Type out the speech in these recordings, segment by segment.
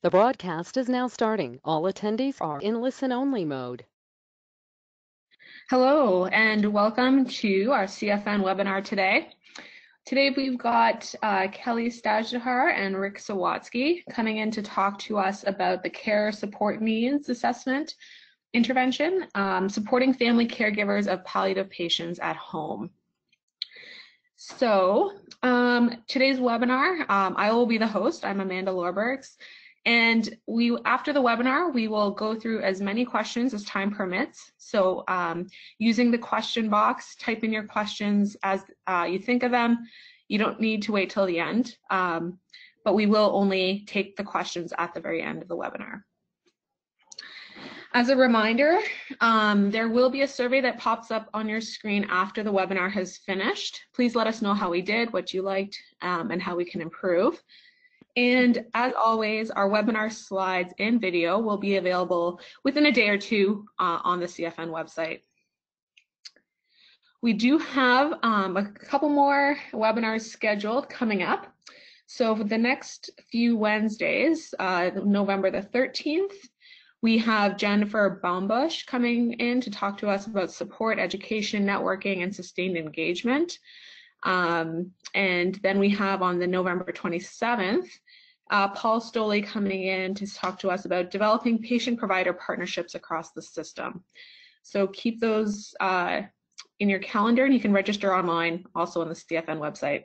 The broadcast is now starting. All attendees are in listen-only mode. Hello, and welcome to our CFN webinar today. Today we've got Kelly Stajdahar and Rick Sawatsky coming in to talk to us about the care support needs assessment intervention, supporting family caregivers of palliative patients at home. So today's webinar, I will be the host. I'm Amanda Lorbergs. And after the webinar, we will go through as many questions as time permits. So using the question box, type in your questions as you think of them. You don't need to wait till the end, but we will only take the questions at the very end of the webinar. As a reminder, there will be a survey that pops up on your screen after the webinar has finished. Please let us know how we did, what you liked, and how we can improve. And as always, our webinar slides and video will be available within a day or two on the CFN website. We do have a couple more webinars scheduled coming up. So for the next few Wednesdays, November the 13th, we have Jennifer Baumbusch coming in to talk to us about support, education, networking, and sustained engagement. And then we have on the November 27th, Paul Stoley coming in to talk to us about developing patient-provider partnerships across the system. So keep those in your calendar, and you can register online also on the CFN website.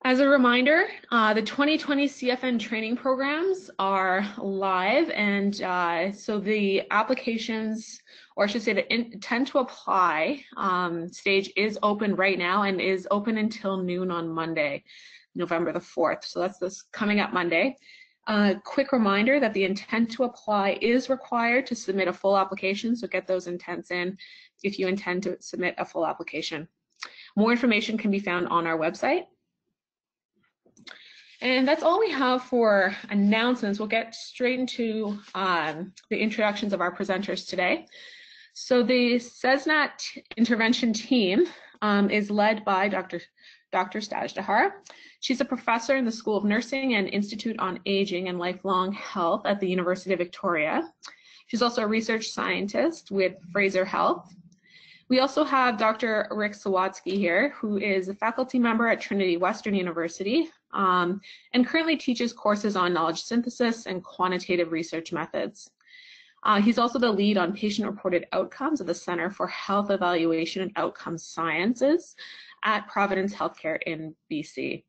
As a reminder, the 2020 CFN training programs are live, and so the applications, or I should say the intent to apply stage is open right now and is open until noon on Monday, November the 4th. So that's this coming up Monday. Quick reminder that the intent to apply is required to submit a full application, so get those intents in if you intend to submit a full application. More information can be found on our website. And that's all we have for announcements. We'll get straight into the introductions of our presenters today. So the CSNAT intervention team is led by Dr. Stajdahar. She's a professor in the School of Nursing and Institute on Aging and Lifelong Health at the University of Victoria. She's also a research scientist with Fraser Health. We also have Dr. Rick Sawatsky here, who is a faculty member at Trinity Western University and currently teaches courses on knowledge synthesis and quantitative research methods. He's also the lead on patient-reported outcomes at the Center for Health Evaluation and Outcomes Sciences at Providence Healthcare in BC.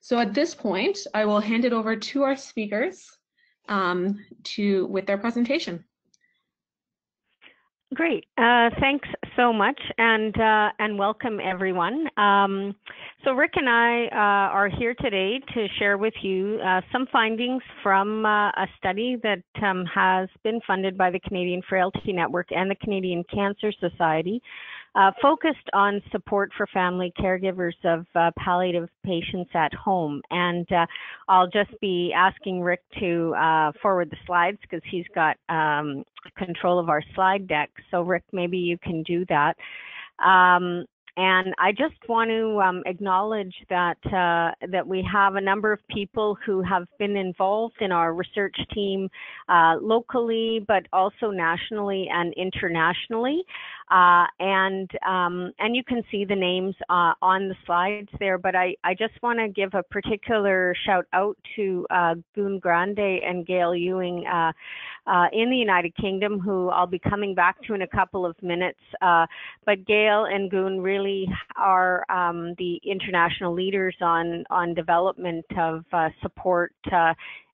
So at this point, I will hand it over to our speakers with their presentation. Great, thanks so much, and welcome everyone. So Rick and I are here today to share with you some findings from a study that has been funded by the Canadian Frailty Network and the Canadian Cancer Society, focused on support for family caregivers of palliative patients at home. And I'll just be asking Rick to forward the slides because he's got control of our slide deck. So Rick, maybe you can do that. And I just want to acknowledge that that we have a number of people who have been involved in our research team locally, but also nationally and internationally. And you can see the names on the slides there, but I just want to give a particular shout out to Goon Grande and Gail Ewing in the United Kingdom, who I'll be coming back to in a couple of minutes. But Gail and Goon really are the international leaders on development of support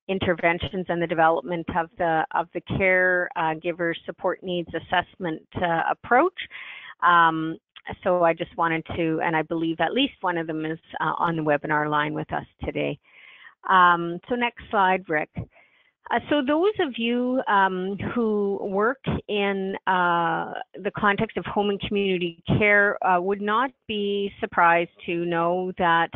interventions and the development of the caregiver support needs assessment approach. So I just wanted to, and I believe at least one of them is on the webinar line with us today. So next slide, Rick. So those of you who work in the context of home and community care would not be surprised to know that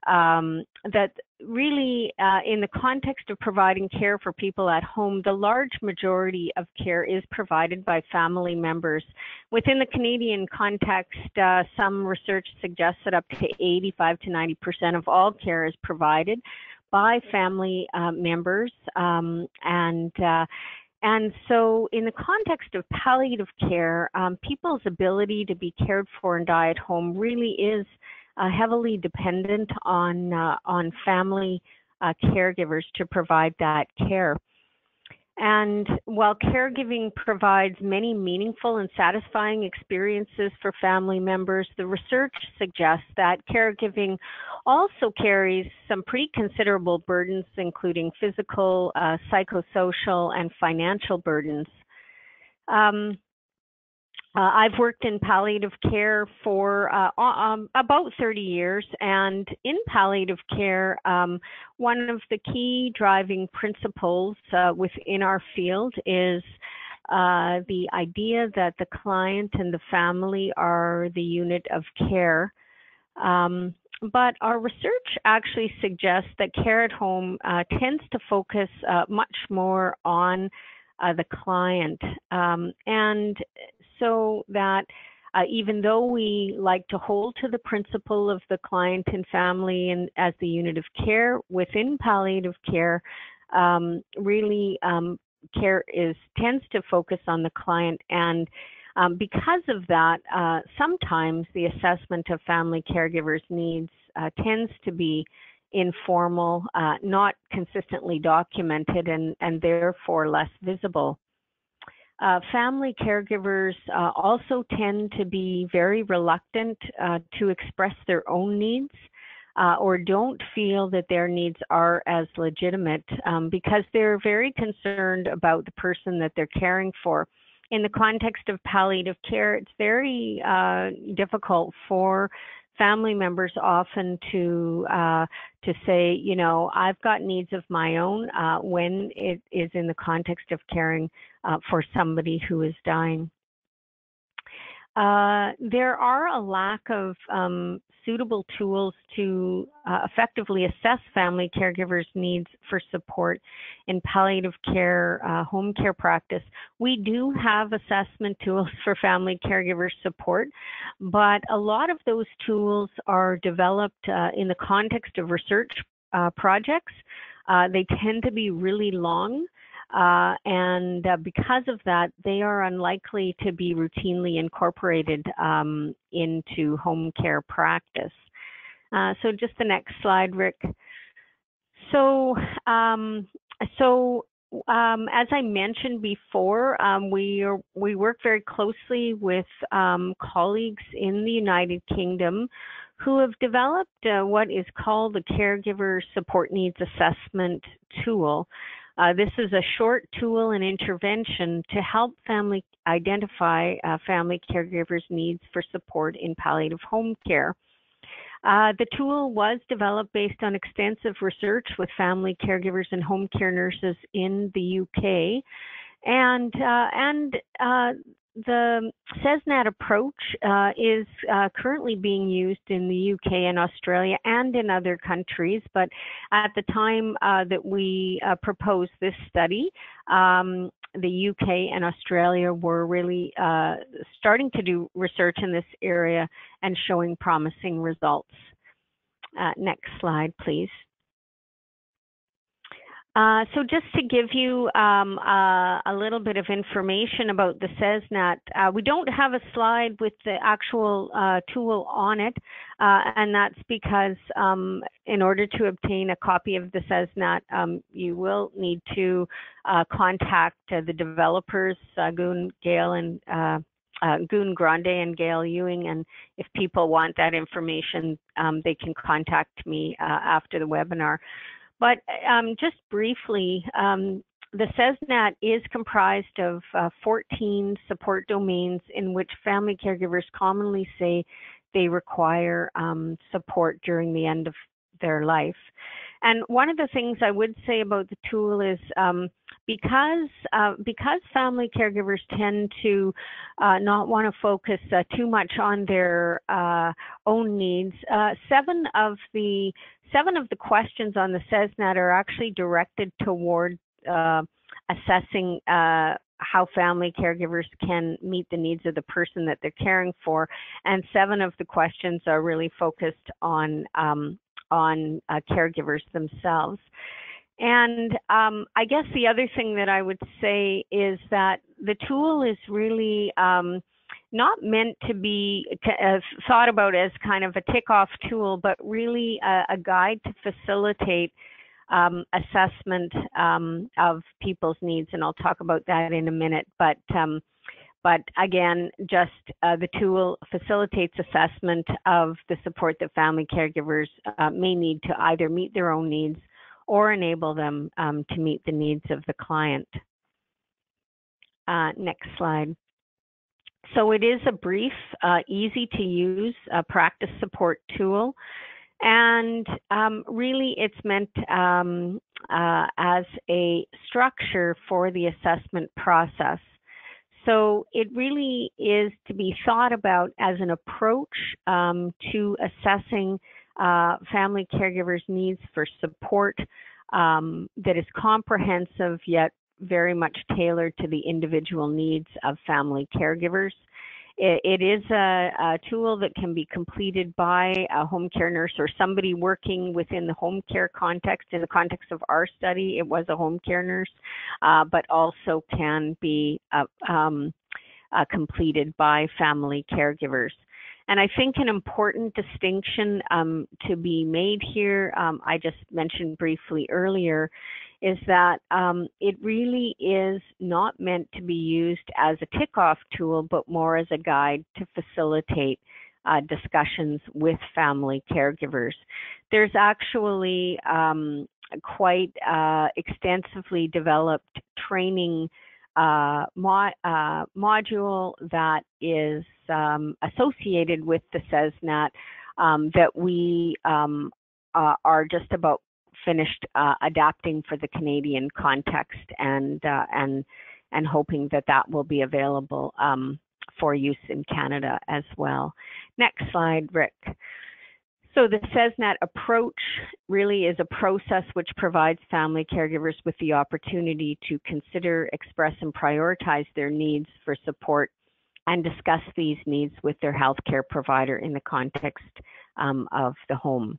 that really in the context of providing care for people at home, the large majority of care is provided by family members. Within the Canadian context, some research suggests that up to 85 to 90% of all care is provided by family members, and so in the context of palliative care, people's ability to be cared for and die at home really is heavily dependent on family caregivers to provide that care. And while caregiving provides many meaningful and satisfying experiences for family members, the research suggests that caregiving also carries some pretty considerable burdens, including physical, psychosocial, and financial burdens. I've worked in palliative care for about 30 years, and in palliative care, one of the key driving principles within our field is the idea that the client and the family are the unit of care. But our research actually suggests that care at home tends to focus much more on the client, and so that even though we like to hold to the principle of the client and family and as the unit of care within palliative care, really care tends to focus on the client, and because of that, sometimes the assessment of family caregivers' needs tends to be informal, not consistently documented, and therefore less visible. Family caregivers also tend to be very reluctant to express their own needs or don't feel that their needs are as legitimate because they're very concerned about the person that they're caring for. In the context of palliative care, it's very difficult for family members often to say, you know, I've got needs of my own when it is in the context of caring for somebody who is dying. There are a lack of suitable tools to effectively assess family caregivers' needs for support in palliative care, home care practice. We do have assessment tools for family caregiver support, but a lot of those tools are developed in the context of research projects. They tend to be really long. And because of that, they are unlikely to be routinely incorporated into home care practice. So just the next slide, Rick. So, as I mentioned before, we work very closely with colleagues in the United Kingdom who have developed what is called the Caregiver Support Needs Assessment Tool. This is a short tool and intervention to help family identify family caregivers' needs for support in palliative home care. The tool was developed based on extensive research with family caregivers and home care nurses in the UK, and the CSNAT approach is currently being used in the UK and Australia and in other countries, but at the time that we proposed this study, the UK and Australia were really starting to do research in this area and showing promising results. Next slide, please. So just to give you a little bit of information about the CSNAT, we don't have a slide with the actual tool on it, and that's because in order to obtain a copy of the CSNAT, you will need to contact the developers, Gun Grande and Gail Ewing, and if people want that information, they can contact me after the webinar. But just briefly, the CSNAT is comprised of 14 support domains in which family caregivers commonly say they require support during the end of their life. And one of the things I would say about the tool is because family caregivers tend to not want to focus too much on their own needs, seven of the questions on the CSNAT are actually directed toward assessing how family caregivers can meet the needs of the person that they're caring for, and 7 of the questions are really focused on on caregivers themselves. And I guess the other thing that I would say is that the tool is really not meant to be thought about as kind of a tick-off tool, but really a guide to facilitate assessment of people's needs, and I'll talk about that in a minute. But again, just the tool facilitates assessment of the support that family caregivers may need to either meet their own needs or enable them to meet the needs of the client. Next slide. So it is a brief, easy to use practice support tool. And really it's meant as a structure for the assessment process. So it really is to be thought about as an approach to assessing family caregivers' needs for support that is comprehensive yet very much tailored to the individual needs of family caregivers. It is a tool that can be completed by a home care nurse or somebody working within the home care context. In the context of our study, it was a home care nurse, but also can be completed by family caregivers. And I think an important distinction to be made here, I just mentioned briefly earlier, is that it really is not meant to be used as a tick-off tool, but more as a guide to facilitate discussions with family caregivers. There's actually quite extensively developed training module that is associated with the CSNAT that we are just about finished adapting for the Canadian context, and hoping that that will be available for use in Canada as well. Next slide, Rick. So the CSNAT approach really is a process which provides family caregivers with the opportunity to consider, express, and prioritize their needs for support and discuss these needs with their healthcare provider in the context of the home.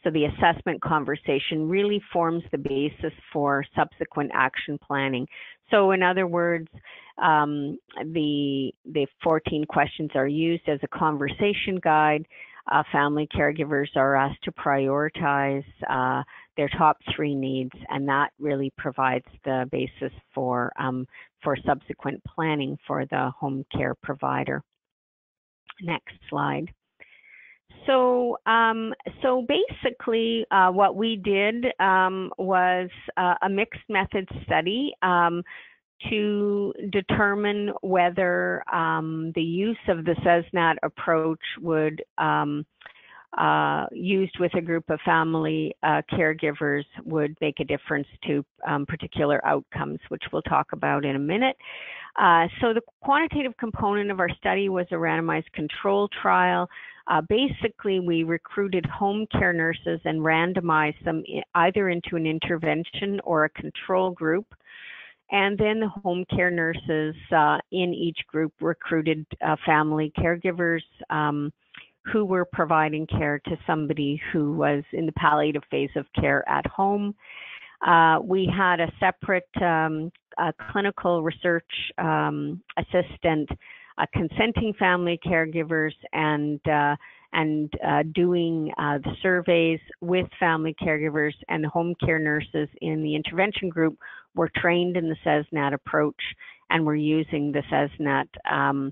So the assessment conversation really forms the basis for subsequent action planning. So in other words, the 14 questions are used as a conversation guide. Family caregivers are asked to prioritize their top 3 needs, and that really provides the basis for subsequent planning for the home care provider. Next slide. So basically what we did was a mixed method study to determine whether the use of the CSNAT approach would used with a group of family caregivers would make a difference to particular outcomes, which we'll talk about in a minute. So the quantitative component of our study was a randomized control trial. Basically, we recruited home care nurses and randomized them either into an intervention or a control group. And then the home care nurses in each group recruited family caregivers who were providing care to somebody who was in the palliative phase of care at home. We had a separate clinical research assistant consenting family caregivers and doing the surveys with family caregivers, and the home care nurses in the intervention group were trained in the CSNAT approach and were using the CSNAT.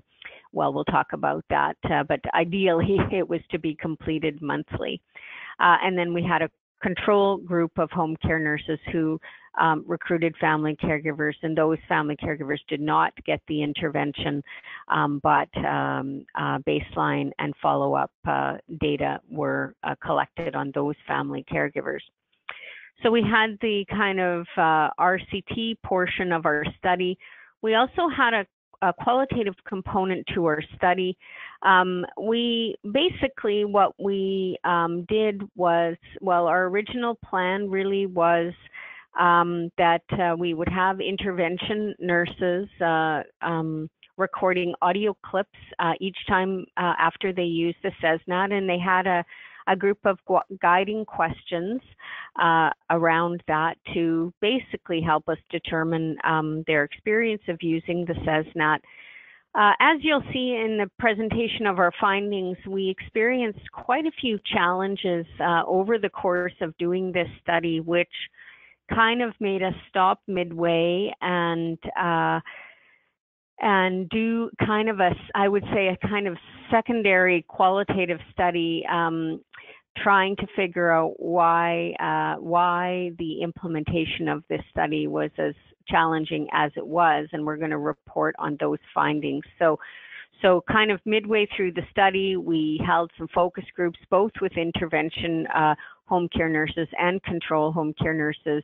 Well, we'll talk about that, but ideally it was to be completed monthly. And then we had a control group of home care nurses who recruited family caregivers, and those family caregivers did not get the intervention, but baseline and follow-up data were collected on those family caregivers. So we had the kind of RCT portion of our study. We also had a qualitative component to our study. We basically, what we did was, well, our original plan really was that we would have intervention nurses recording audio clips each time after they used the CSNAT, and they had a a group of guiding questions around that to basically help us determine their experience of using the CSNAT. As you'll see in the presentation of our findings, we experienced quite a few challenges over the course of doing this study, which kind of made us stop midway and do kind of I would say a kind of secondary qualitative study, trying to figure out why the implementation of this study was as challenging as it was, and we're going to report on those findings. So kind of midway through the study, we held some focus groups, both with intervention home care nurses and control home care nurses,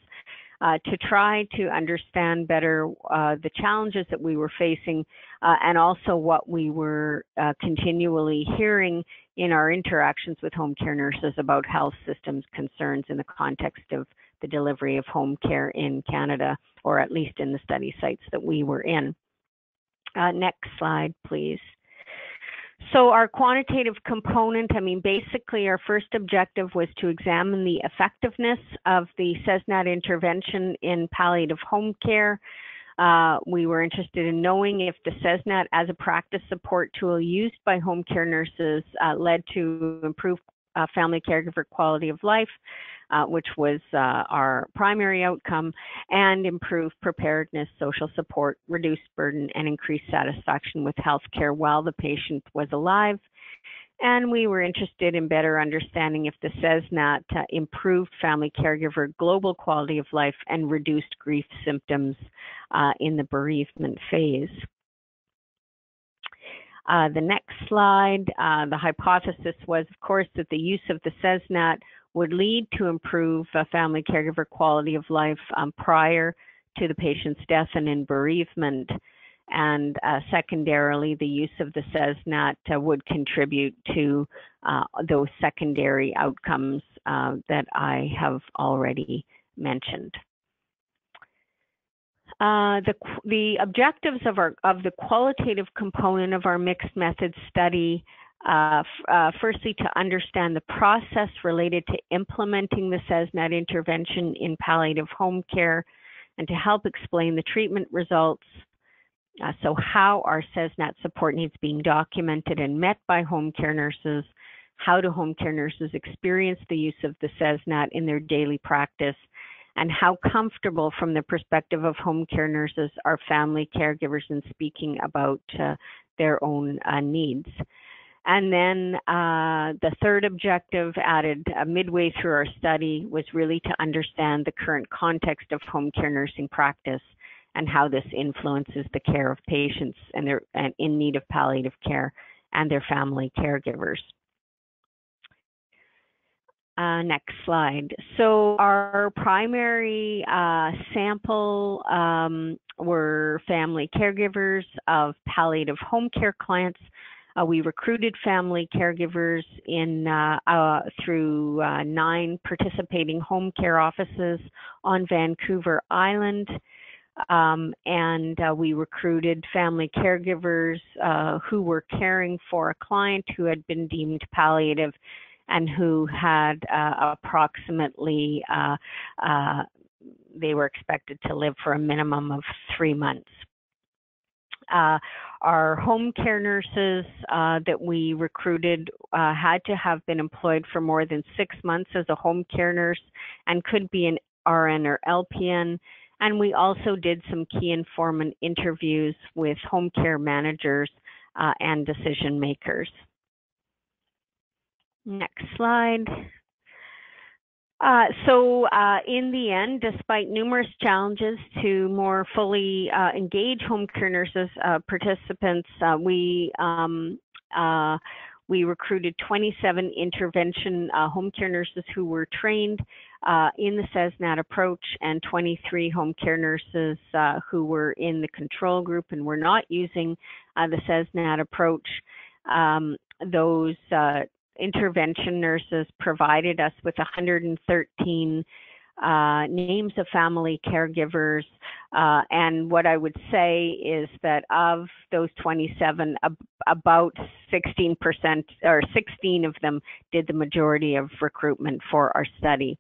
to try to understand better the challenges that we were facing, and also what we were continually hearing in our interactions with home care nurses about health systems concerns in the context of the delivery of home care in Canada, or at least in the study sites that we were in. Next slide, please. So our quantitative component, basically our first objective was to examine the effectiveness of the CSNAT intervention in palliative home care. We were interested in knowing if the CSNAT as a practice support tool used by home care nurses led to improved family caregiver quality of life, which was our primary outcome, and improved preparedness, social support, reduced burden, and increased satisfaction with healthcare while the patient was alive. And we were interested in better understanding if the CSNAT improved family caregiver global quality of life and reduced grief symptoms in the bereavement phase. The next slide, the hypothesis was, of course, that the use of the CSNAT would lead to improve family caregiver quality of life prior to the patient's death and in bereavement. And secondarily, the use of the CSNAT would contribute to those secondary outcomes that I have already mentioned. The objectives of the qualitative component of our mixed methods study, firstly, to understand the process related to implementing the CSNAT intervention in palliative home care, and to help explain the treatment results. So how our CSNAT support needs being documented and met by home care nurses. How do home care nurses experience the use of the CSNAT in their daily practice? And how comfortable, from the perspective of home care nurses, are family caregivers in speaking about their own needs. And then the third objective, added midway through our study, was really to understand the current context of home care nursing practice and how this influences the care of patients and in need of palliative care and their family caregivers. Next slide. So our primary sample were family caregivers of palliative home care clients. We recruited family caregivers through 9 participating home care offices on Vancouver Island. And we recruited family caregivers who were caring for a client who had been deemed palliative and who had approximately, they were expected to live for a minimum of 3 months. Our home care nurses that we recruited had to have been employed for more than 6 months as a home care nurse and could be an RN or LPN. And we also did some key informant interviews with home care managers and decision makers. Next slide. In the end, despite numerous challenges to more fully engage home care nurses participants, we recruited 27 intervention home care nurses who were trained in the CSNAT approach, and 23 home care nurses who were in the control group and were not using the CSNAT approach. Those intervention nurses provided us with 113 names of family caregivers And what I would say is that of those 27, about 16% or 16 of them did the majority of recruitment for our study.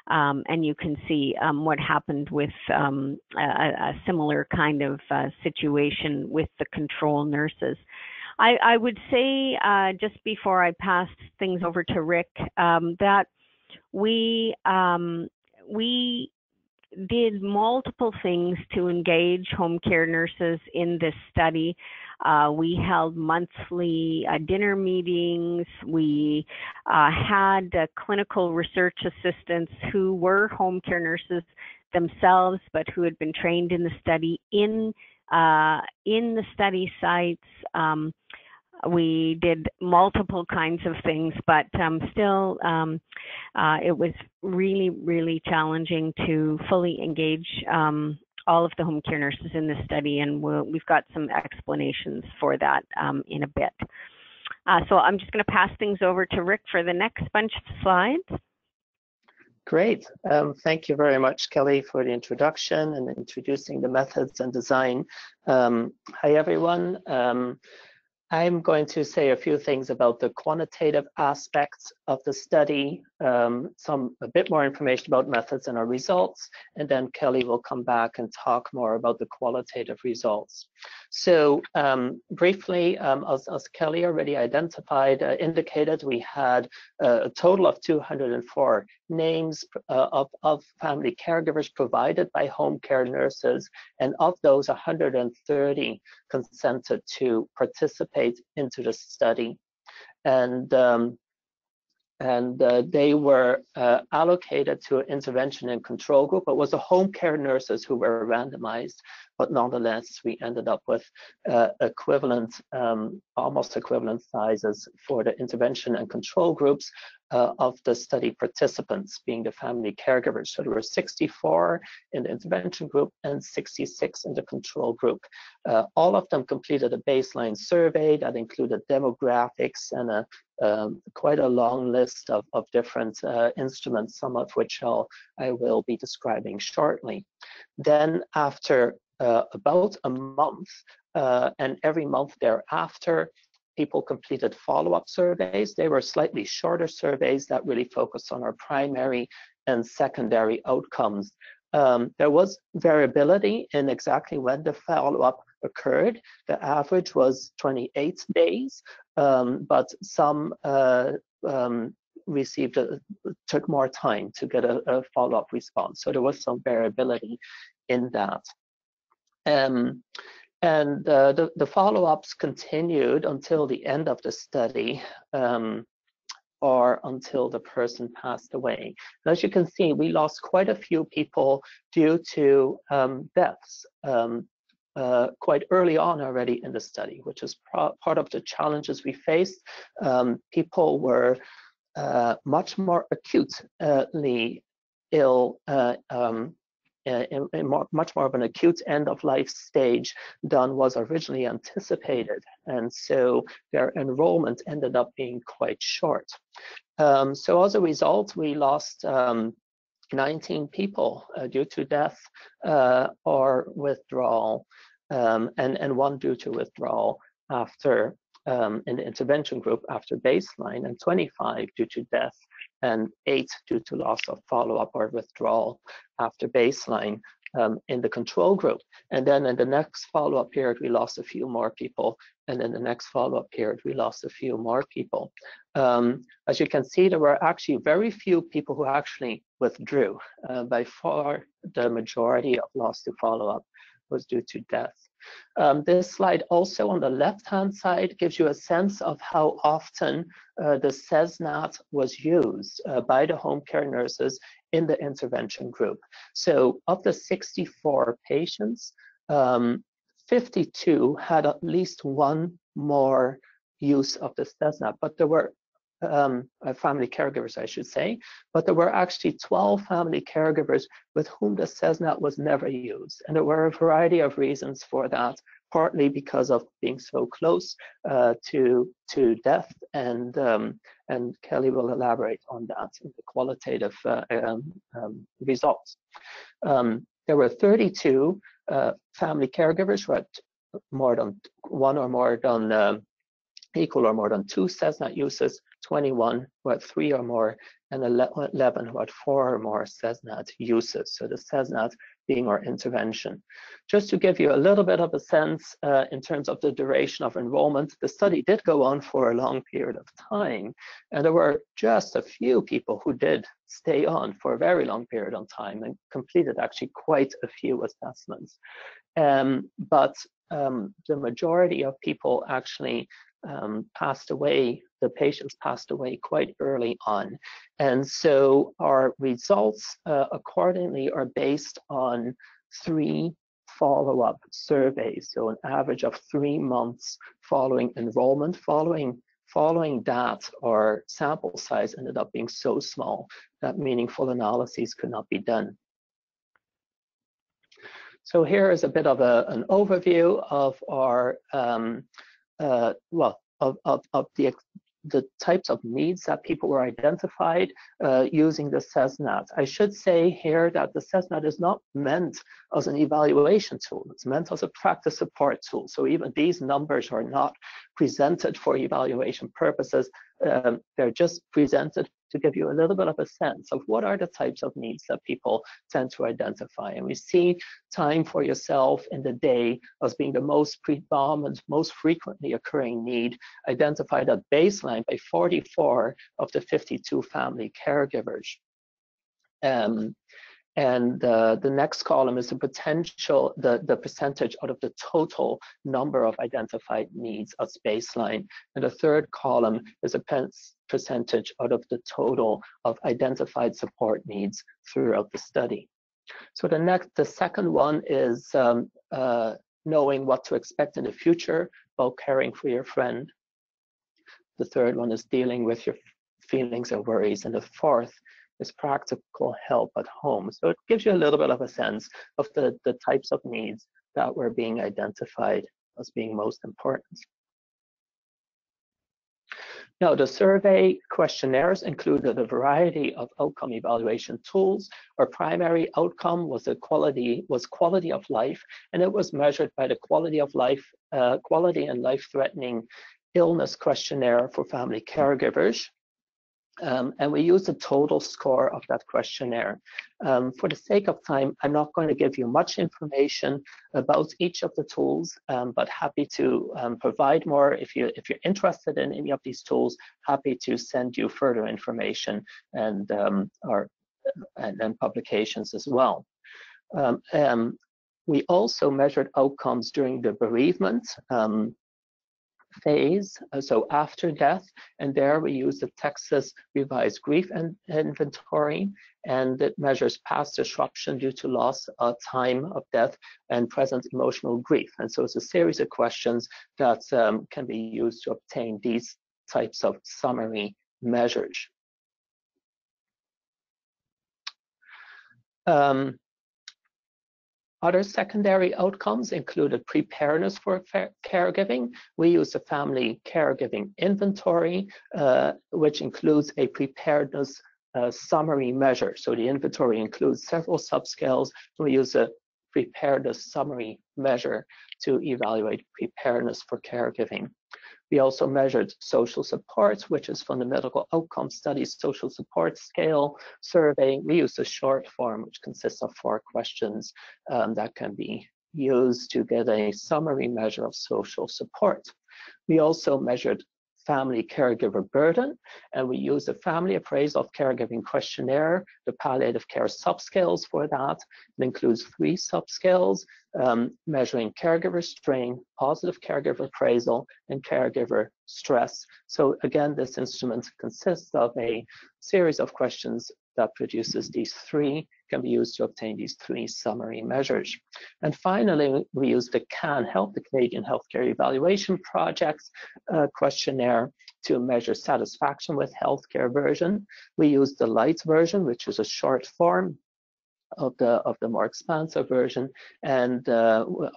And you can see what happened with a similar kind of situation with the control nurses. I would say, just before I pass things over to Rick, that we did multiple things to engage home care nurses in this study. We held monthly dinner meetings. We had clinical research assistants who were home care nurses themselves, but who had been trained in the study in the study sites. We did multiple kinds of things, but still it was really, really challenging to fully engage all of the home care nurses in this study, and we've got some explanations for that in a bit. So I'm just going to pass things over to Rick for the next bunch of slides. Great. Thank you very much, Kelly, for the introduction and introducing the methods and design. Hi, everyone. I'm going to say a few things about the quantitative aspects of the study, a bit more information about methods and our results, and then Kelly will come back and talk more about the qualitative results. So briefly, as Kelly already indicated, we had a total of 204 names of family caregivers provided by home care nurses, and of those, 130 consented to participate into the study. And they were allocated to an intervention and control group. It was the home care nurses who were randomized, but nonetheless, we ended up with almost equivalent sizes for the intervention and control groups of the study participants, being the family caregivers. So there were 64 in the intervention group and 66 in the control group. All of them completed a baseline survey that included demographics and quite a long list of different instruments, some of which I will be describing shortly. Then after about a month, and every month thereafter, people completed follow-up surveys. They were slightly shorter surveys that really focused on our primary and secondary outcomes. There was variability in exactly when the follow-up occurred. The average was 28 days, but some took more time to get a follow-up response. So there was some variability in that. And the follow-ups continued until the end of the study, or until the person passed away. And as you can see, we lost quite a few people due to deaths quite early on already in the study, which is part of the challenges we faced. People were much more acutely ill, in much more of an acute end-of-life stage than was originally anticipated, and so their enrollment ended up being quite short. So as a result, we lost 19 people due to death or withdrawal, and one due to withdrawal after in the intervention group after baseline, and 25 due to death, and 8 due to loss of follow-up or withdrawal after baseline in the control group. And then in the next follow-up period, we lost a few more people, and in the next follow-up period, we lost a few more people. As you can see, there were actually very few people who actually withdrew. By far, the majority of loss to follow-up was due to death. This slide also on the left-hand side gives you a sense of how often the CSNAT was used by the home care nurses in the intervention group. So of the 64 patients, 52 had at least one more use of the CSNAT, but there were family caregivers, I should say, but there were actually 12 family caregivers with whom the CSNAT was never used. And there were a variety of reasons for that, partly because of being so close to death, and Kelly will elaborate on that in the qualitative results. There were 32 family caregivers who had more than one or more than equal or more than 2 CSNAT uses, 21 who had 3 or more, and 11 who had 4 or more CSNAT uses. So the CSNAT being our intervention. Just to give you a little bit of a sense in terms of the duration of enrollment, the study did go on for a long period of time, and there were just a few people who did stay on for a very long period of time and completed actually quite a few assessments. But the majority of people actually passed away, the patients passed away quite early on. And so our results accordingly are based on 3 follow-up surveys. So an average of 3 months following enrollment. Following that, our sample size ended up being so small that meaningful analyses could not be done. So here is a bit of an overview of our the types of needs that people were identified using the CSNAT. I should say here that the CSNAT is not meant as an evaluation tool. It's meant as a practice support tool. So even these numbers are not presented for evaluation purposes. They're just presented to give you a little bit of a sense of what are the types of needs that people tend to identify. And we see time for yourself in the day as being the most predominant, most frequently occurring need, identified at baseline by 44 of the 52 family caregivers. The next column is the potential, the percentage out of the total number of identified needs as baseline. And the third column is a percentage out of the total of identified support needs throughout the study. So the second one is knowing what to expect in the future while caring for your friend. The third one is dealing with your feelings and worries. And the fourth is practical help at home. So it gives you a little bit of a sense of the types of needs that were being identified as being most important. Now, the survey questionnaires included a variety of outcome evaluation tools. Our primary outcome was quality of life, and it was measured by the quality of life, quality and life-threatening illness questionnaire for family caregivers. And we used the total score of that questionnaire. For the sake of time, I'm not going to give you much information about each of the tools, but happy to provide more. If you're interested in any of these tools, happy to send you further information and publications as well. We also measured outcomes during the bereavement phase, so after death, and there we use the Texas Revised Grief Inventory, and it measures past disruption due to loss at time of death and present emotional grief. And so it's a series of questions that can be used to obtain these types of summary measures. Other secondary outcomes included preparedness for caregiving. We used a family caregiving inventory, which includes a preparedness summary measure. So the inventory includes several subscales. We use a preparedness summary measure to evaluate preparedness for caregiving. We also measured social support, which is from the Medical Outcome Studies Social Support Scale survey. We used a short form, which consists of 4 questions that can be used to get a summary measure of social support. We also measured family caregiver burden, and we used a family appraisal of caregiving questionnaire, the palliative care subscales for that. It includes 3 subscales, measuring caregiver strain, positive caregiver appraisal, and caregiver stress. So again, this instrument consists of a series of questions that produces these 3, can be used to obtain these 3 summary measures. And finally, we use the CAN Health, the Canadian Healthcare Evaluation Project's questionnaire to measure satisfaction with healthcare version. We use the light version, which is a short form of the more expansive version, and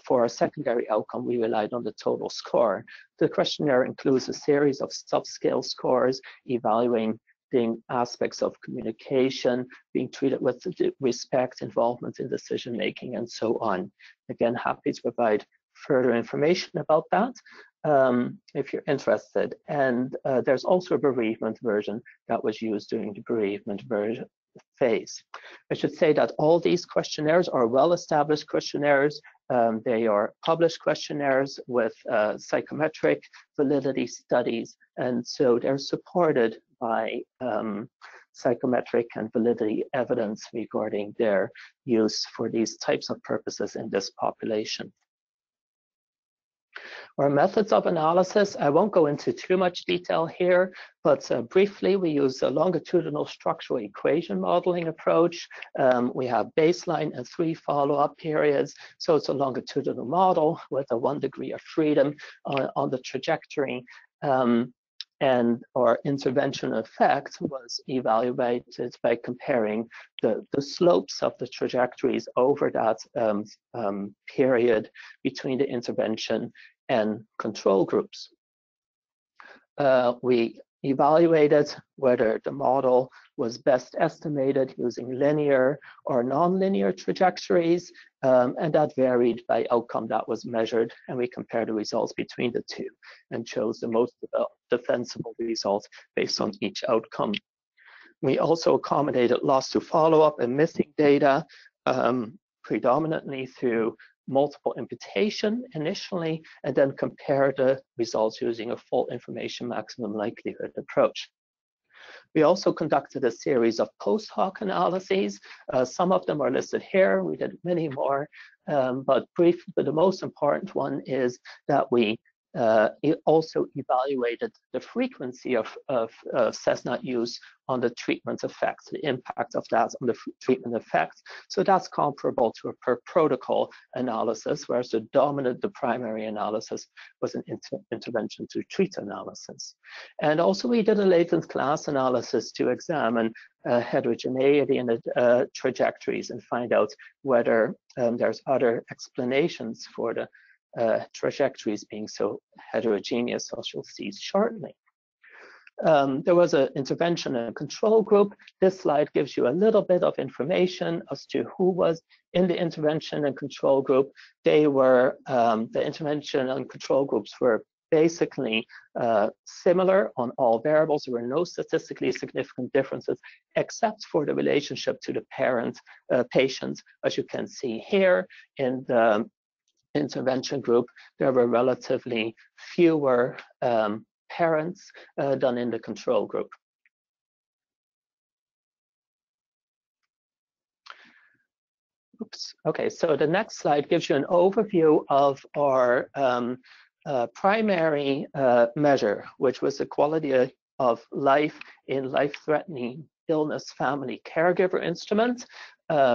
for our secondary outcome, we relied on the total score. The questionnaire includes a series of subscale scores evaluating affecting aspects of communication, being treated with respect, involvement in decision making, and so on. Again, happy to provide further information about that if you're interested. And there's also a bereavement version that was used during the bereavement version phase. I should say that all these questionnaires are well-established questionnaires. They are published questionnaires with psychometric validity studies, and so they're supported by psychometric and validity evidence regarding their use for these types of purposes in this population. Our methods of analysis, I won't go into too much detail here, but briefly, we use a longitudinal structural equation modeling approach. We have baseline and 3 follow-up periods. So it's a longitudinal model with a 1 degree of freedom on the trajectory. And our intervention effect was evaluated by comparing the slopes of the trajectories over that period between the intervention and control groups. We evaluated whether the model was best estimated using linear or nonlinear trajectories, and that varied by outcome that was measured, and we compared the results between the two and chose the most defensible results based on each outcome. We also accommodated loss to follow-up and missing data, predominantly through multiple imputation initially, and then compare the results using a full information maximum likelihood approach. We also conducted a series of post-hoc analyses. Some of them are listed here. We did many more, but the most important one is that we also evaluated the frequency of CSNAT use on the treatment effects, the impact of that on the treatment effects. So that's comparable to a per protocol analysis, whereas the primary analysis was an intervention to treat analysis. And also we did a latent class analysis to examine heterogeneity in the trajectories and find out whether there's other explanations for the trajectories being so heterogeneous, as you'll see shortly. There was an intervention and control group. This slide gives you a little bit of information as to who was in the intervention and control group. They were, the intervention and control groups were basically similar on all variables. There were no statistically significant differences except for the relationship to the patient. As you can see here in the intervention group, there were relatively fewer parents than in the control group. Oops. Okay, so the next slide gives you an overview of our primary measure, which was the quality of life in life-threatening illness family caregiver instrument.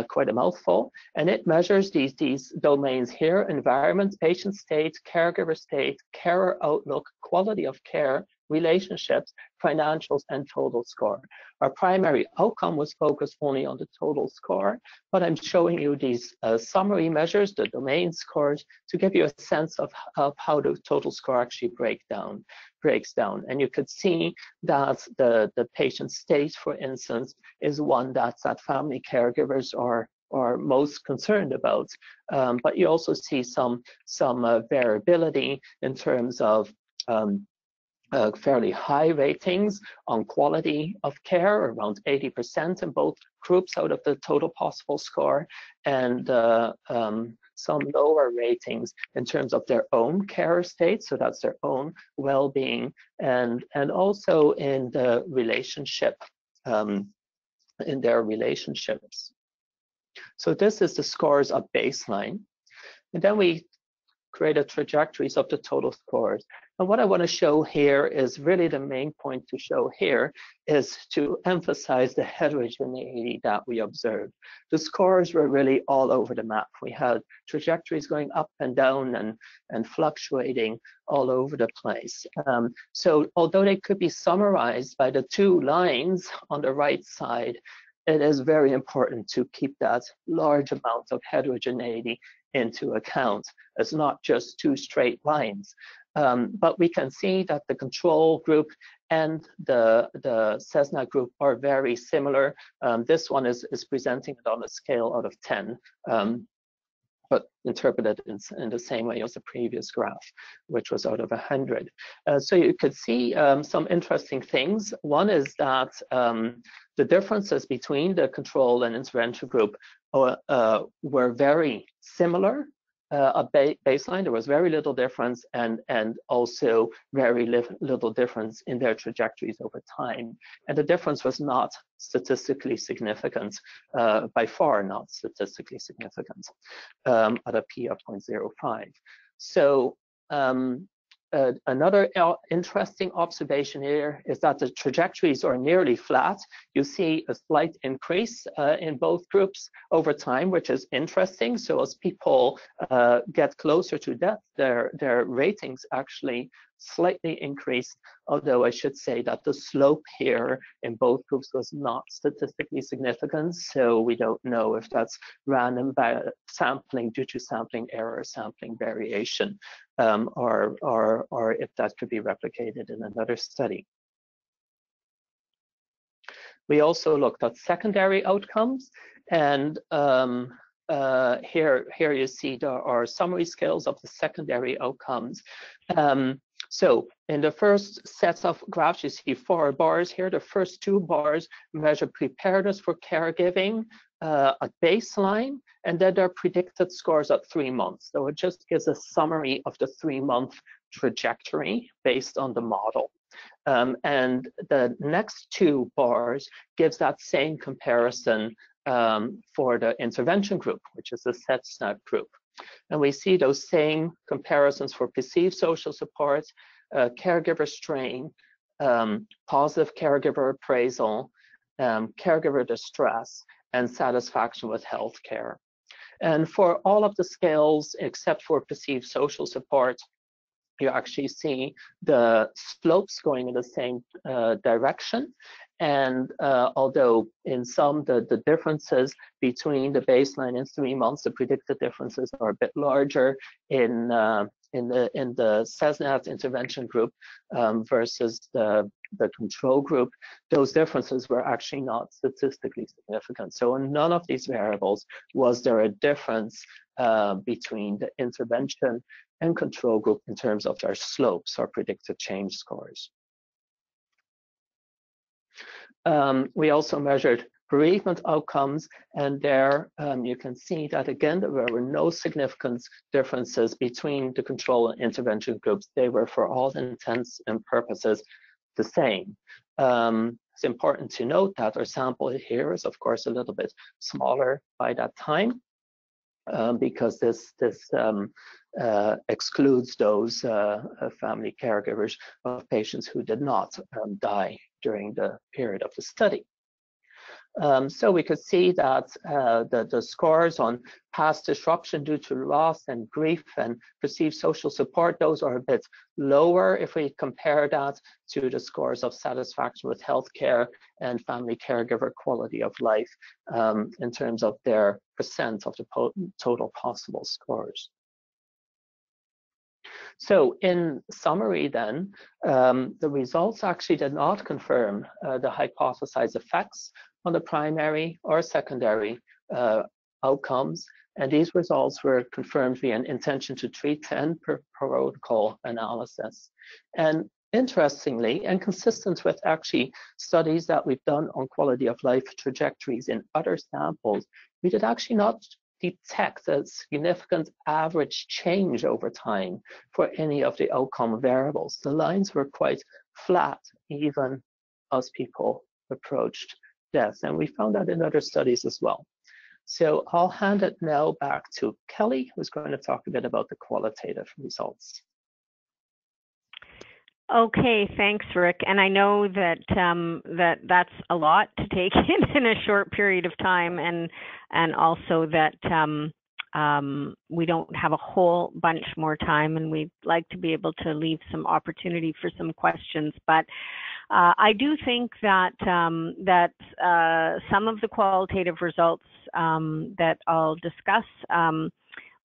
Quite a mouthful, and it measures these domains here: environment, patient state, caregiver state, carer outlook, quality of care, relationships, financials, and total score. Our primary outcome was focused only on the total score, but I'm showing you these summary measures, the domain scores, to give you a sense of how the total score actually breaks down. And you could see that the patient state, for instance, is one that family caregivers are most concerned about. But you also see some variability in terms of fairly high ratings on quality of care, around 80% in both groups out of the total possible score, and some lower ratings in terms of their own care state, so that's their own well-being, and also in the relationship, in their relationships. So this is the scores of baseline, and then we created trajectories of the total scores. And what I want to show here is really the main point to show here is to emphasize the heterogeneity that we observed. The scores were really all over the map. We had trajectories going up and down and fluctuating all over the place. So although they could be summarized by the 2 lines on the right side, it is very important to keep that large amount of heterogeneity into account. It's not just 2 straight lines. But we can see that the control group and the CSNAT group are very similar. This one is presenting it on a scale out of 10, but interpreted in the same way as the previous graph, which was out of 100. So you could see some interesting things. One is that the differences between the control and intervention group were very similar. At baseline, there was very little difference, and also very little difference in their trajectories over time. And the difference was not statistically significant, by far not statistically significant, at a p of 0.05. So another interesting observation here is that the trajectories are nearly flat. You see a slight increase in both groups over time, which is interesting. So as people get closer to death, their ratings actually slightly increased, although I should say that the slope here in both groups was not statistically significant. So we don't know if that's random sampling due to sampling error, sampling variation, or if that could be replicated in another study. We also looked at secondary outcomes, and here you see there are summary scales of the secondary outcomes. So in the first set of graphs, you see 4 bars here. The first 2 bars measure preparedness for caregiving at baseline, and then their predicted scores at 3 months. So it just gives a summary of the 3-month trajectory based on the model. And the next 2 bars gives that same comparison for the intervention group, which is the CSNAT group. And we see those same comparisons for perceived social support, caregiver strain, positive caregiver appraisal, caregiver distress, and satisfaction with healthcare. And for all of the scales, except for perceived social support, you actually see the slopes going in the same direction. And although in some, the differences between the baseline and 3 months, the predicted differences are a bit larger in the CSNAT intervention group versus the control group, those differences were actually not statistically significant. So in none of these variables was there a difference between the intervention and control group in terms of their slopes or predicted change scores. We also measured bereavement outcomes, and there you can see that again there were no significant differences between the control and intervention groups. They were, for all intents and purposes, the same. It's important to note that our sample here is of course a little bit smaller by that time, because this excludes those family caregivers of patients who did not die during the period of the study. So we could see that the scores on past disruption due to loss and grief and perceived social support, those are a bit lower if we compare that to the scores of satisfaction with healthcare and family caregiver quality of life in terms of their percent of the total possible scores. So in summary then, the results actually did not confirm the hypothesized effects on the primary or secondary outcomes, and these results were confirmed via an intention to treat and protocol analysis. And interestingly, and consistent with actually studies that we've done on quality of life trajectories in other samples, we did actually not detect a significant average change over time for any of the outcome variables. The lines were quite flat even as people approached death, and we found that in other studies as well. So I'll hand it now back to Kelly, who's going to talk a bit about the qualitative results. Okay, thanks, Rick. And I know that that's a lot to take in a short period of time, and also that we don't have a whole bunch more time, and we'd like to be able to leave some opportunity for some questions. But I do think that some of the qualitative results that I'll discuss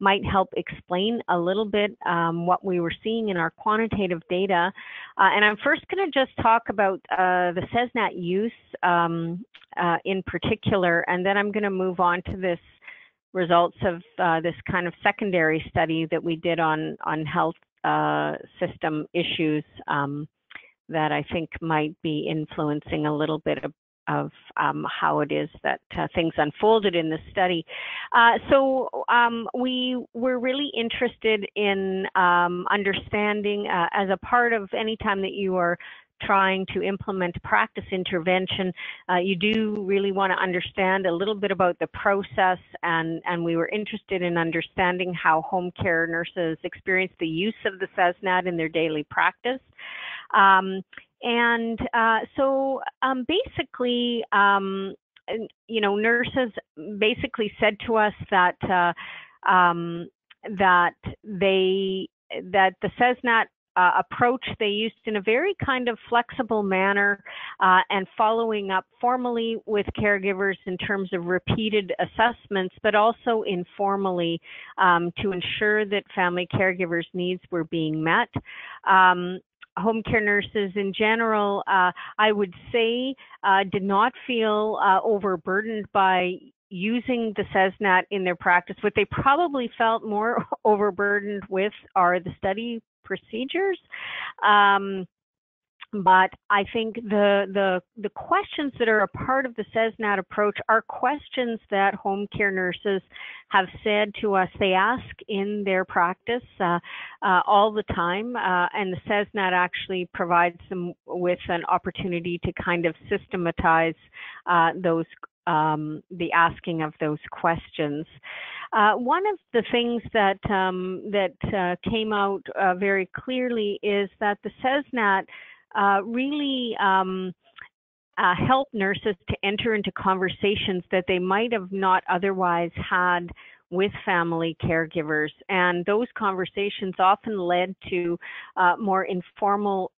might help explain a little bit what we were seeing in our quantitative data. And I'm first going to just talk about the CSNAT use in particular, and then I'm going to move on to this results of this kind of secondary study that we did on health system issues that I think might be influencing a little bit of how it is that things unfolded in the study. So we were really interested in understanding, as a part of any time that you are trying to implement practice intervention, you do really want to understand a little bit about the process, and we were interested in understanding how home care nurses experience the use of the CSNAT in their daily practice. Basically, you know, nurses basically said to us that that the CSNAT approach they used in a very kind of flexible manner, and following up formally with caregivers in terms of repeated assessments, but also informally to ensure that family caregivers' needs were being met. Home care nurses in general, I would say, did not feel overburdened by using the CSNAT in their practice. What they probably felt more overburdened with are the study procedures. But I think the questions that are a part of the CSNAT approach are questions that home care nurses have said to us they ask in their practice all the time, and the CSNAT actually provides them with an opportunity to kind of systematize those the asking of those questions. One of the things that came out very clearly is that the CSNAT really help nurses to enter into conversations that they might have not otherwise had with family caregivers, and those conversations often led to more informal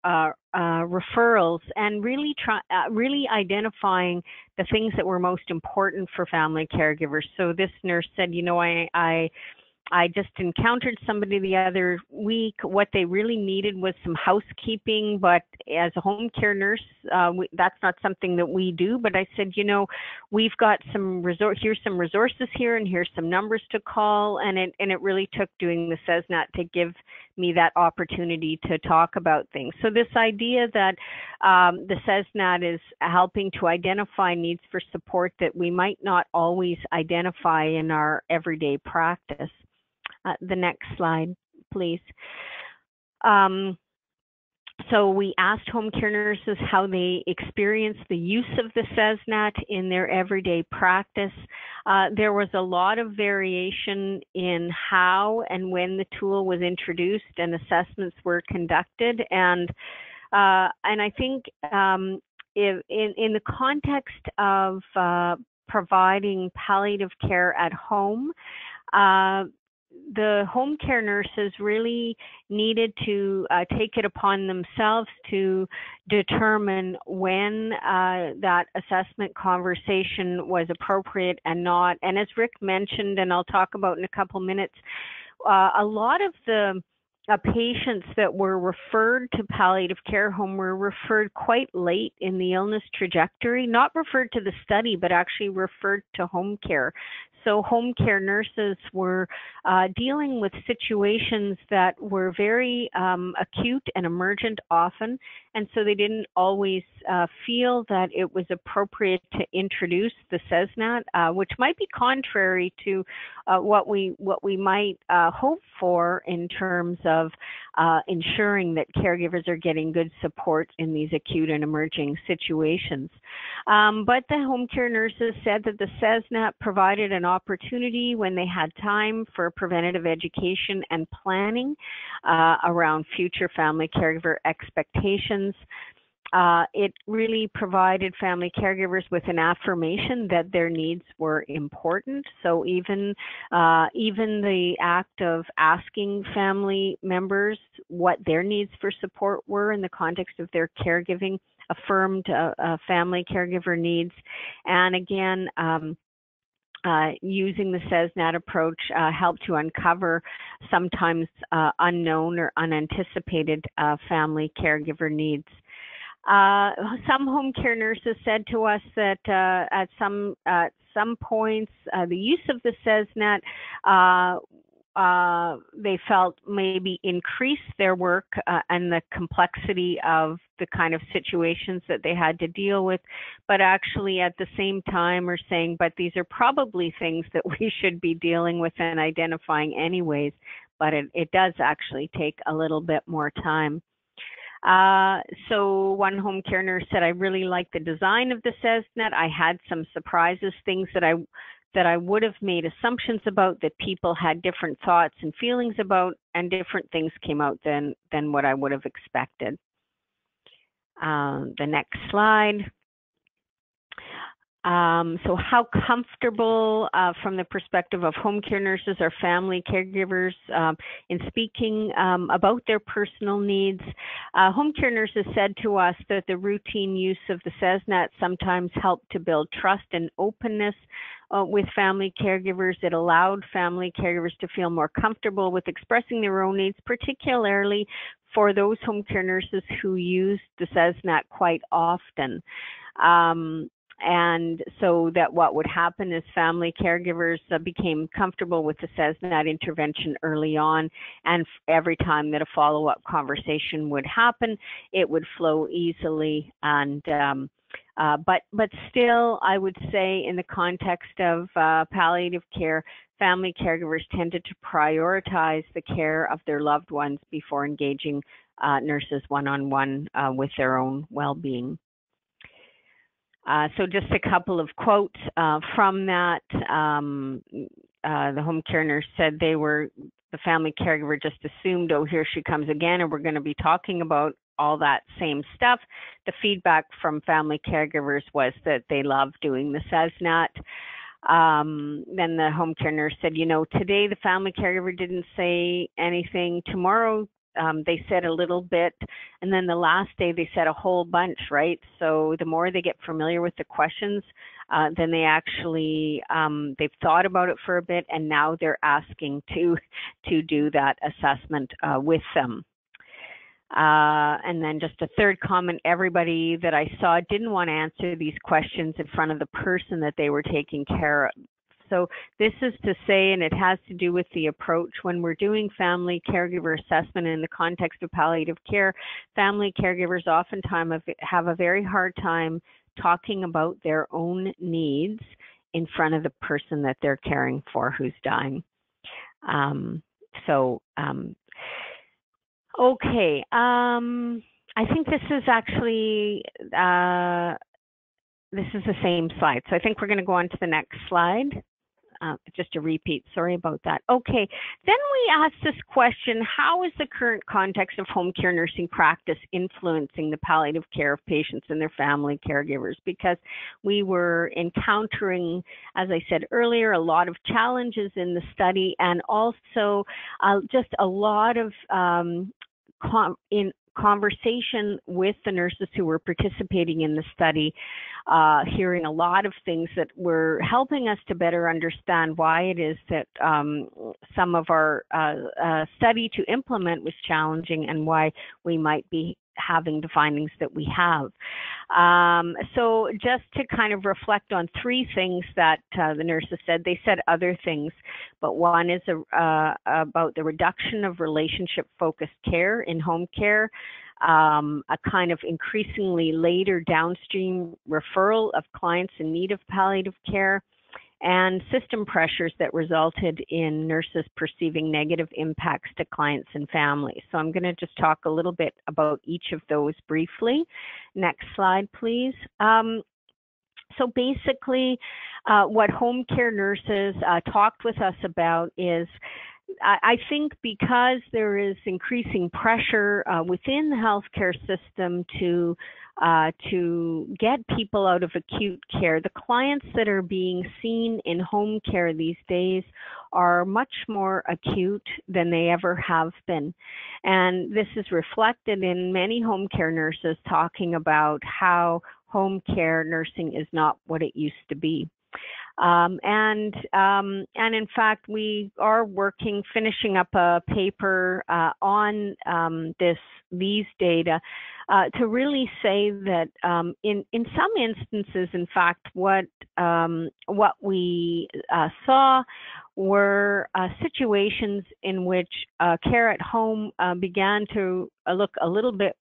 referrals, and really identifying the things that were most important for family caregivers. So this nurse said, you know, I just encountered somebody the other week. What they really needed was some housekeeping, but as a home care nurse, that's not something that we do. But I said, you know, we've got some here's some resources here, and here's some numbers to call. And it really took doing the CSNAT to give me that opportunity to talk about things. So this idea that the CSNAT is helping to identify needs for support that we might not always identify in our everyday practice. The next slide, please. So we asked home care nurses how they experience the use of the CSNAT in their everyday practice. There was a lot of variation in how and when the tool was introduced and assessments were conducted. And I think in the context of providing palliative care at home, the home care nurses really needed to take it upon themselves to determine when that assessment conversation was appropriate and not. And as Rick mentioned, and I'll talk about in a couple minutes, a lot of the patients that were referred to palliative care home were referred quite late in the illness trajectory, not referred to the study, but actually referred to home care. So home care nurses were dealing with situations that were very acute and emergent often, and so they didn't always feel that it was appropriate to introduce the CSNAT, which might be contrary to what we might hope for in terms of ensuring that caregivers are getting good support in these acute and emerging situations. But the home care nurses said that the CSNAT provided an opportunity when they had time for preventative education and planning around future family caregiver expectations. It really provided family caregivers with an affirmation that their needs were important. So even the act of asking family members what their needs for support were in the context of their caregiving affirmed family caregiver needs. And again, using the CSNAT approach help to uncover sometimes unknown or unanticipated family caregiver needs. Some home care nurses said to us that at some points the use of the CSNAT they felt maybe increased their work and the complexity of the kind of situations that they had to deal with, but actually at the same time are saying, but these are probably things that we should be dealing with and identifying anyways, but it does actually take a little bit more time. So one home care nurse said, I really like the design of the CSNAT. I had some surprises, things that I would have made assumptions about that people had different thoughts and feelings about, and different things came out than what I would have expected. The next slide. So how comfortable from the perspective of home care nurses or family caregivers in speaking about their personal needs? Home care nurses said to us that the routine use of the CSNAT sometimes helped to build trust and openness with family caregivers. It allowed family caregivers to feel more comfortable with expressing their own needs, particularly for those home care nurses who used the CSNAT quite often. And so that what would happen is family caregivers became comfortable with the CSNAT intervention early on, and every time that a follow-up conversation would happen, it would flow easily. And but still, I would say in the context of palliative care, family caregivers tended to prioritize the care of their loved ones before engaging nurses one-on-one with their own well-being. So just a couple of quotes from that. The home care nurse said the family caregiver just assumed, oh, here she comes again, and we're going to be talking about all that same stuff. The feedback from family caregivers was that they love doing the CSNAT. Then the home care nurse said, you know, today the family caregiver didn't say anything. Tomorrow they said a little bit, and then the last day they said a whole bunch, right? So the more they get familiar with the questions, then they actually, they've thought about it for a bit, and now they're asking to do that assessment with them. And then just a third comment, everybody that I saw didn't want to answer these questions in front of the person that they were taking care of. So this is to say, and it has to do with the approach when we're doing family caregiver assessment in the context of palliative care, family caregivers oftentimes have a very hard time talking about their own needs in front of the person that they're caring for who's dying. Okay, I think this is actually, this is the same slide. So I think we're going to go on to the next slide. Just a repeat, sorry about that. Okay, then we asked this question, how is the current context of home care nursing practice influencing the palliative care of patients and their family caregivers? Because we were encountering, as I said earlier, a lot of challenges in the study, and also just a lot of conversation with the nurses who were participating in the study, hearing a lot of things that were helping us to better understand why it is that some of our study to implement was challenging and why we might be having the findings that we have. So just to kind of reflect on three things that the nurses said. They said other things, but one is about the reduction of relationship-focused care in home care, a kind of increasingly later downstream referral of clients in need of palliative care, and system pressures that resulted in nurses perceiving negative impacts to clients and families. So I'm going to just talk a little bit about each of those briefly. Next slide, please. So basically, what home care nurses talked with us about is, I think because there is increasing pressure within the healthcare system to get people out of acute care, the clients that are being seen in home care these days are much more acute than they ever have been. And this is reflected in many home care nurses talking about how home care nursing is not what it used to be. And in fact, we are finishing up a paper on these data to really say that in some instances, in fact, what we saw were situations in which care at home began to look a little bit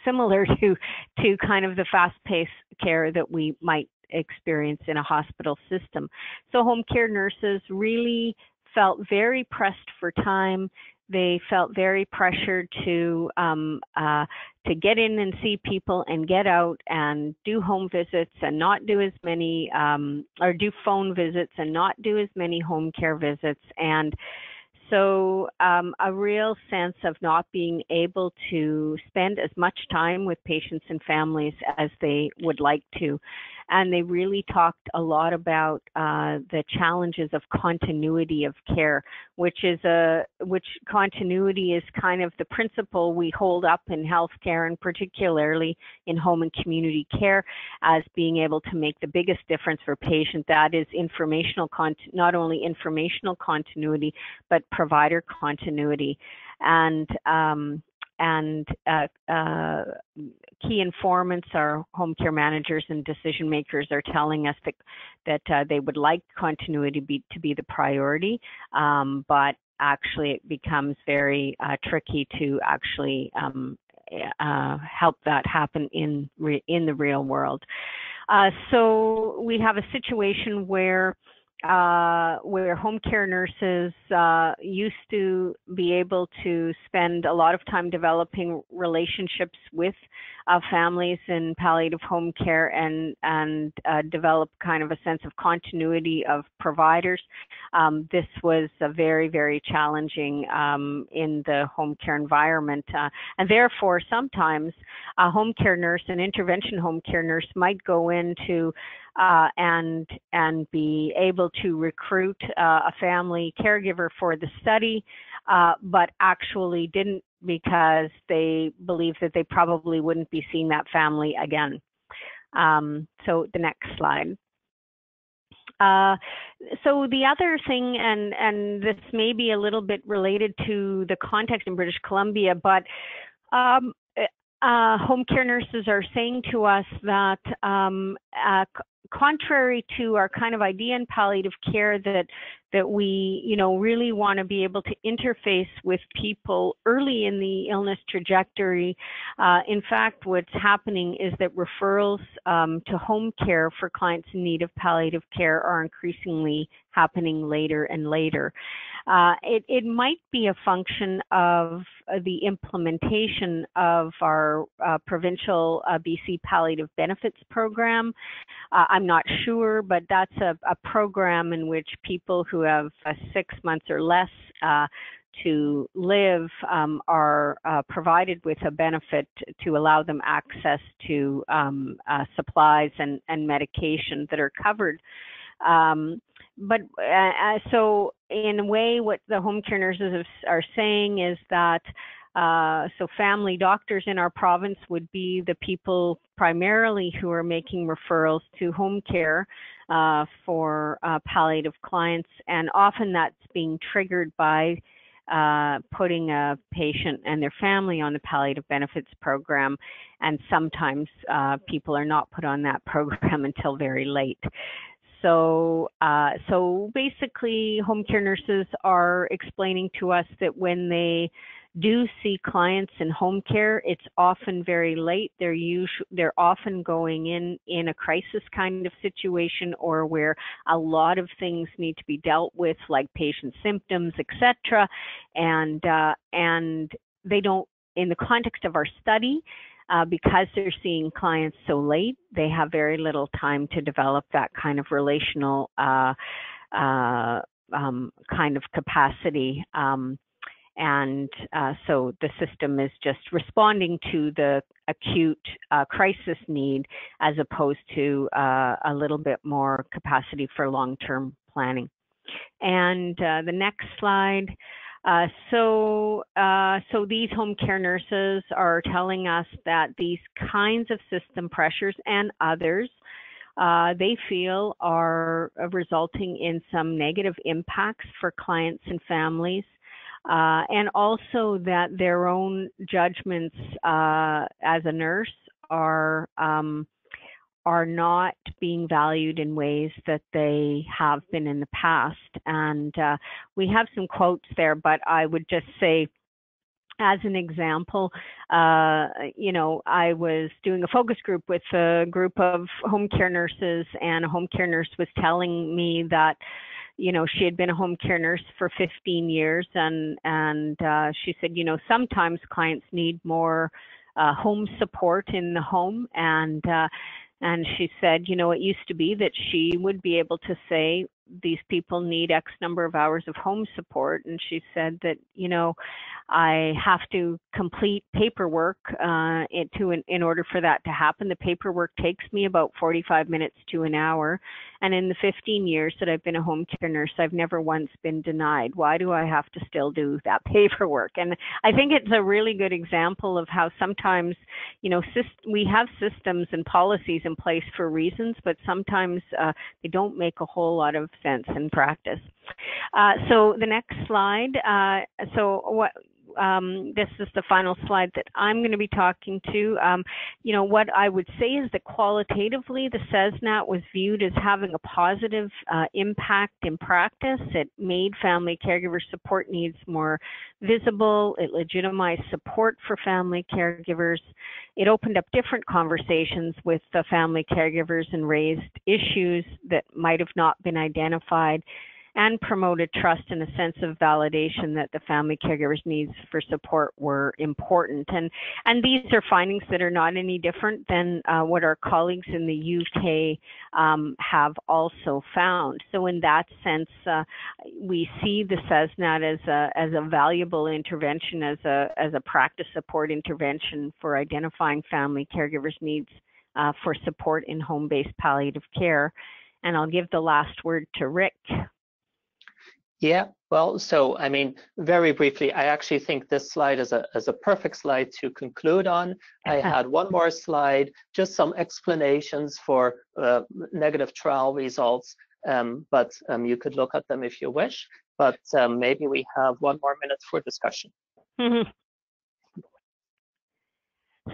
similar to kind of the fast-paced care that we might experience in a hospital system. So home care nurses really felt very pressed for time. They felt very pressured to get in and see people and get out and do home visits and not do as many, or do phone visits and not do as many home care visits. And so a real sense of not being able to spend as much time with patients and families as they would like to. And they really talked a lot about the challenges of continuity of care, which continuity is kind of the principle we hold up in healthcare, and particularly in home and community care, as being able to make the biggest difference for patients. That is not only informational continuity, but provider continuity. And key informants, our home care managers and decision makers, are telling us that they would like continuity to be the priority, but actually it becomes very tricky to actually help that happen in the real world. So we have a situation where home care nurses used to be able to spend a lot of time developing relationships with families in palliative home care and develop kind of a sense of continuity of providers. This was very, very challenging in the home care environment. And therefore, sometimes a home care nurse, an intervention home care nurse, might go into and be able to recruit a family caregiver for the study, but actually didn't, because they believe that they probably wouldn't be seeing that family again. So the next slide. So the other thing, and this may be a little bit related to the context in British Columbia, but home care nurses are saying to us that contrary to our kind of idea in palliative care that we, really want to be able to interface with people early in the illness trajectory, in fact, what's happening is that referrals to home care for clients in need of palliative care are increasingly happening later and later. It might be a function of the implementation of our provincial BC Palliative Benefits Program. I'm not sure, but that's a program in which people who have 6 months or less to live are provided with a benefit to allow them access to supplies and medication that are covered. But so in a way, what the home care nurses are saying is that so family doctors in our province would be the people primarily who are making referrals to home care for palliative clients, and often that's being triggered by putting a patient and their family on the palliative benefits program, and sometimes people are not put on that program until very late. So basically, home care nurses are explaining to us that when they do see clients in home care, it's often very late. They're often going in a crisis kind of situation, or where a lot of things need to be dealt with, like patient symptoms, etc. And they don't, in the context of our study, because they're seeing clients so late, they have very little time to develop that kind of relational kind of capacity. So the system is just responding to the acute crisis need, as opposed to a little bit more capacity for long-term planning. And the next slide. So these home care nurses are telling us that these kinds of system pressures and others they feel are resulting in some negative impacts for clients and families. And also that their own judgments as a nurse are not being valued in ways that they have been in the past. And we have some quotes there, but I would just say, as an example, you know, I was doing a focus group with a group of home care nurses, and a home care nurse was telling me that, you know, she had been a home care nurse for 15 years, and she said, you know, sometimes clients need more home support in the home, and she said, you know, it used to be that she would be able to say, these people need X number of hours of home support. And she said that, you know, I have to complete paperwork in order for that to happen. The paperwork takes me about 45 minutes to an hour. And in the 15 years that I've been a home care nurse, I've never once been denied. Why do I have to still do that paperwork? And I think it's a really good example of how sometimes, you know, we have systems and policies in place for reasons, but sometimes they don't make a whole lot of sense in practice. So the next slide. This is the final slide that I'm going to be talking to. You know, what I would say is that qualitatively, the CSNAT was viewed as having a positive impact in practice. It made family caregiver support needs more visible. It legitimized support for family caregivers. It opened up different conversations with the family caregivers and raised issues that might have not been identified, and promoted trust and a sense of validation that the family caregivers' needs for support were important. And these are findings that are not any different than what our colleagues in the UK have also found. So in that sense, we see the CSNAT as a valuable intervention, as a practice support intervention for identifying family caregivers' needs for support in home-based palliative care. And I'll give the last word to Rick. Yeah, well, so I mean, very briefly, I actually think this slide is a perfect slide to conclude on. I had one more slide, just some explanations for negative trial results, but you could look at them if you wish. But maybe we have one more minute for discussion.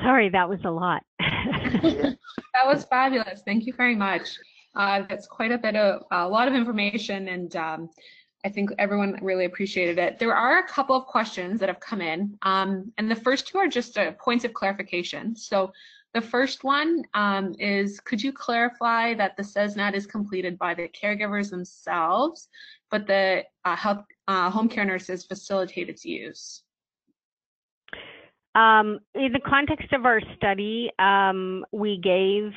Sorry, that was a lot. That was fabulous. Thank you very much. That's quite a lot of information, and I think everyone really appreciated it. There are a couple of questions that have come in, and the first two are just points of clarification. So the first one is, could you clarify that the CSNAT is completed by the caregivers themselves, but the home care nurses facilitate its use? In the context of our study, we gave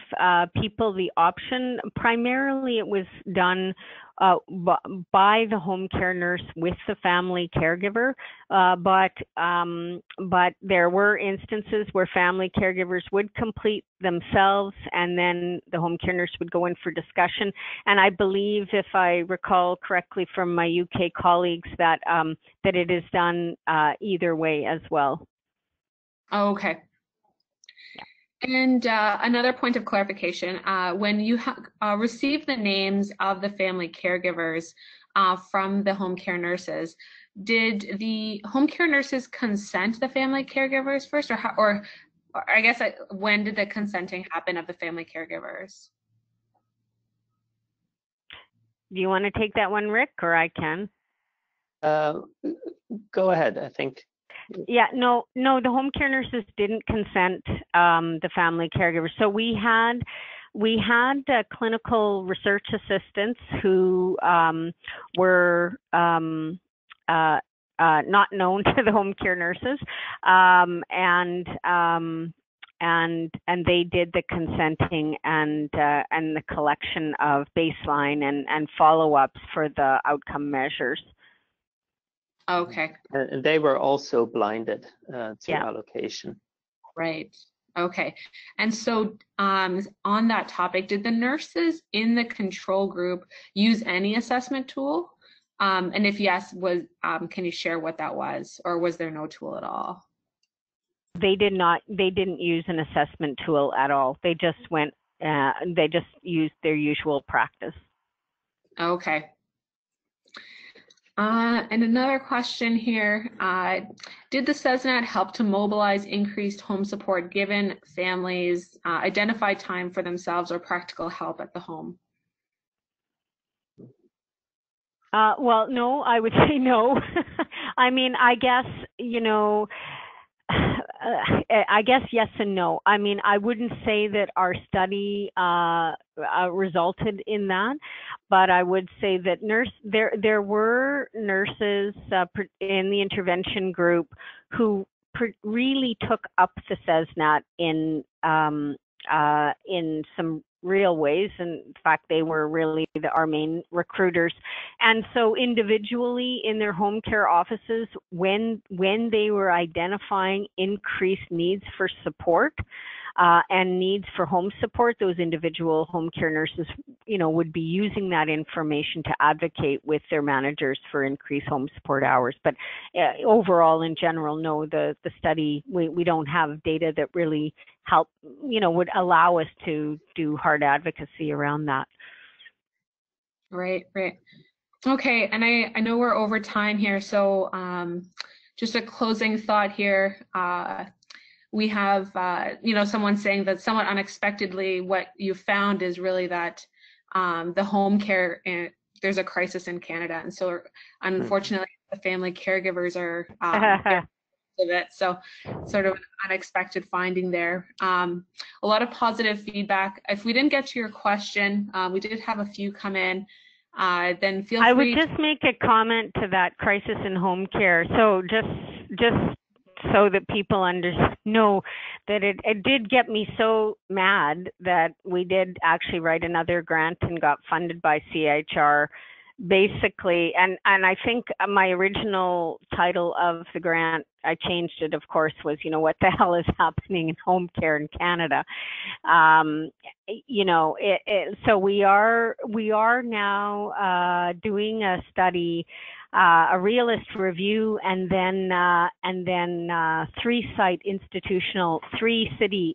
people the option. Primarily, it was done by the home care nurse with the family caregiver, but there were instances where family caregivers would complete themselves, and then the home care nurse would go in for discussion. And I believe, if I recall correctly from my UK colleagues, that that it is done either way as well. Oh, okay. And another point of clarification, when you receive the names of the family caregivers from the home care nurses, did the home care nurses consent the family caregivers first, or I guess, when did the consenting happen of the family caregivers? Do you want to take that one, Rick, or I can? Go ahead, I think. Yeah, no, the home care nurses didn't consent the family caregivers. So we had clinical research assistants who were not known to the home care nurses, and they did the consenting and the collection of baseline and follow-ups for the outcome measures. Okay. And they were also blinded to allocation. Right. Okay. And so on that topic, did the nurses in the control group use any assessment tool? And if yes, can you share what that was, or was there no tool at all? They did not. They didn't use an assessment tool at all. They just went they just used their usual practice. Okay. And another question here, did the CSNAT help to mobilize increased home support given families identify time for themselves or practical help at the home? Well, no, I would say no. I mean, I guess, I guess yes and no. I mean, I wouldn't say that our study resulted in that, but I would say that there were nurses in the intervention group who really took up the CSNAT in some real ways. In fact, they were really our main recruiters. And so individually in their home care offices, when they were identifying increased needs for support and needs for home support, those individual home care nurses, would be using that information to advocate with their managers for increased home support hours. But overall, in general, no, the study, we don't have data that really would allow us to do hard advocacy around that. Right. Okay, and I know we're over time here, so just a closing thought here. We have, someone saying that somewhat unexpectedly, what you found is really that the home care, there's a crisis in Canada, and so unfortunately, the family caregivers are of it. So sort of an unexpected finding there. A lot of positive feedback. If we didn't get to your question, we did have a few come in. Then feel free. I would just make a comment to that crisis in home care. So just so that people know that it did get me so mad that we did actually write another grant and got funded by CHR. Basically, and I think my original title of the grant, I changed it, of course, was, what the hell is happening in home care in Canada? So we are now doing a study, a realist review, and then three-city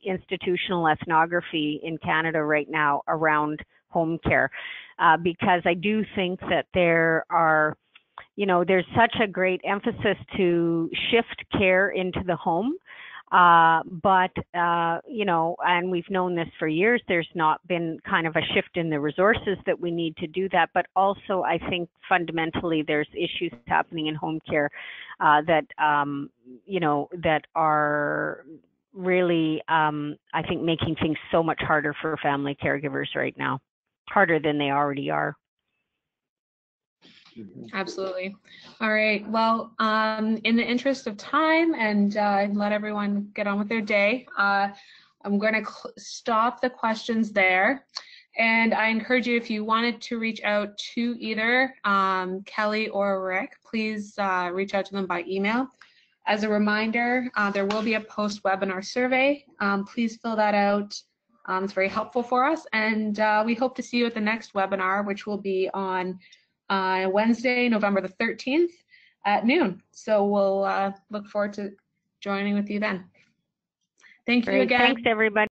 institutional ethnography in Canada right now around home care. Because I do think that there's such a great emphasis to shift care into the home. But and we've known this for years, there's not been kind of a shift in the resources that we need to do that. But also, I think fundamentally there's issues happening in home care that are really, I think, making things so much harder for family caregivers right now. Harder than they already are. Absolutely. All right. Well, in the interest of time and let everyone get on with their day, I'm going to stop the questions there. And I encourage you, if you wanted to reach out to either Kelly or Rick, please reach out to them by email. As a reminder, there will be a post-webinar survey. Please fill that out. It's very helpful for us, and we hope to see you at the next webinar, which will be on Wednesday, November the 13th at noon. So we'll look forward to joining with you then. Thank you again. Thanks, everybody.